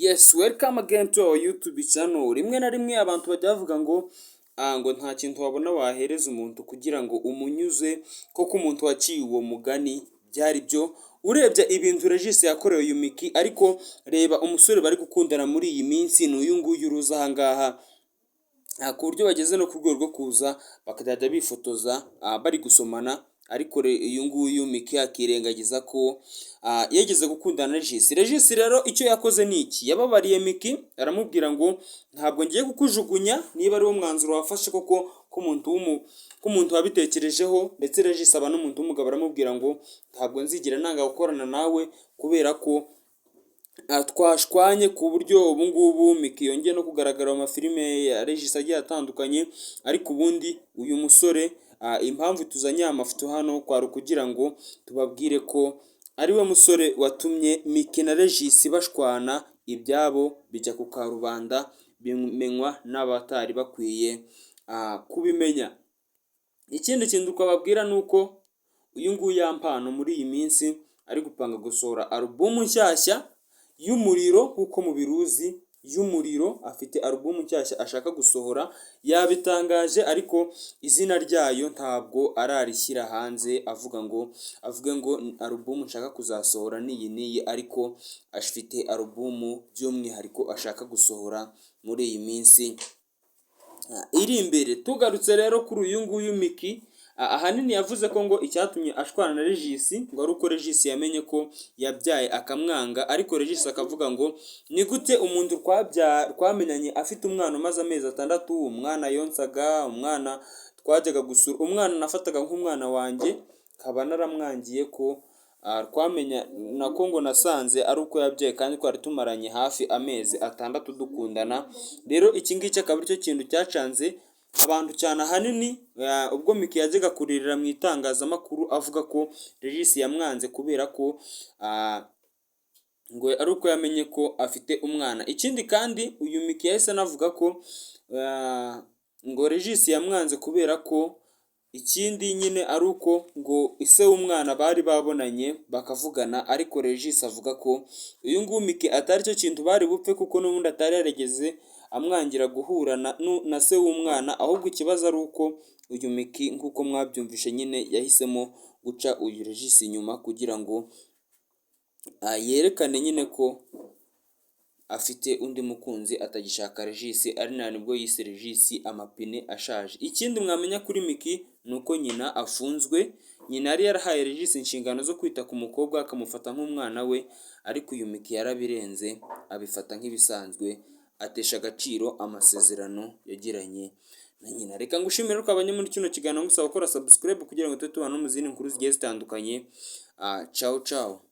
Yes, welcome again to our YouTube channel. Rimwe na rimwe abantu bajya bavuga ngo nta kintu wabona wahereza umuntu kugira ngo umunyuze, koko umuntu waciye uwo mugani byari byo. Urebye ibintu Regis yakorewe uyu Miki, ariko reba umusore bari gukundana muri iyi minsi ni uyu nguyu uruza aha ngaha, ku buryo bageze no ku rwego rwo kuza bakajya bifotoza bari gusomana, ariko uyu nguyu Miki akirengagiza ko yageze gukundana na Regis. Regis rero icyo yakoze ni iki, yababariye Miki aramubwira ngo ntabwo ngiye kukujugunya niba ari wo mwanzuro wafashe koko k'umuntu wabitekerejeho, ndetse Regis aba n'umuntu w'umugabo aramubwira ngo ntabwo nzigira nanga gukorana nawe kubera ko twashwanye, ku buryo ubu ngubu Miki yongeye no kugaragara mu mafilime ya Regis agiye atandukanye. Ariko ubundi uyu musore impamvu tuzanye aya mafoto hano kwari ukugira ngo tubabwire ko ari we musore watumye Miki na Regis bashwana, ibyabo bijya ku karubanda bimenywa n'abatari bakwiye kubimenya. Ikindi kintu twababwira ni uko uyu nguyu Yampano muri iyi minsi ari gupanga gusohora alubumu nshyashya y'umuriro, nk'uko mubiruzi y'umuriro. Afite alubumu nshyashya ashaka gusohora, yabitangaje, ariko izina ryayo ntabwo ararishyira hanze avuge ngo alubumu nshaka kuzasohora n'iyi n'iyi, ariko afite alubumu by'umwihariko ashaka gusohora muri iyi minsi iri imbere. Tugarutse rero kuri uyu nguyu Miki, ahanini yavuze ko ngo icyatumye ashwana na Regis ngo ari uko Regis yamenye ko yabyaye akamwanga, ariko Regis akavuga ngo ni gute umuntu twamenyanye afite umwana umaze amezi 6, umwana yonsaga, umwana twajyaga gusura, umwana nafataga nk'umwana wanjye, nkaba naramwangiye ko twamenya nako ngo nasanze ari uko yabyaye, kandi twari tumaranye hafi amezi 6 dukundana. Rero iki ngiki akaba aricyo kintu cyacanze abantu cyane ahanini, ubwo Miki yajyaga kuririra mu itangazamakuru avuga ko Regis yamwanze kubera ko ngo ari uko yamenye ko afite umwana. Ikindi kandi uyu Miki yahise anavuga ko ngo Regis yamwanze kubera ko ikindi nyine ari uko ngo ise w'umwana bari babonanye bakavugana, ariko Regis avuga ko uyu nguyu Miki atari cyo kintu bari bupfe, kuko n'ubundi atari yarigeze amwangira guhura na se w'umwana, ahubwo ikibazo ari uko uyu Miki nk'uko mwabyumvishe nyine yahisemo guca uyu Regis inyuma kugira ngo yerekane nyine ko afite undi mukunzi, atagishaka Regis, ari nibwo yise Regis amapine ashaje. Ikindi mwamenya kuri Miki ni uko nyina afunzwe. Nyina yari yarahaye Regis inshingano zo kwita ku mukobwa akamufata nk'umwana we, ariko uyu Miki yarabirenze abifata nk'ibisanzwe, atesha agaciro amasezerano yagiranye na nyina. Reka ngushimire ko abanye muri kino kiganiro, ngusaba gukora subscribe kugira ngo tube tubana no mu zindi nkuru zigiye zitandukanye. Ciao ciao.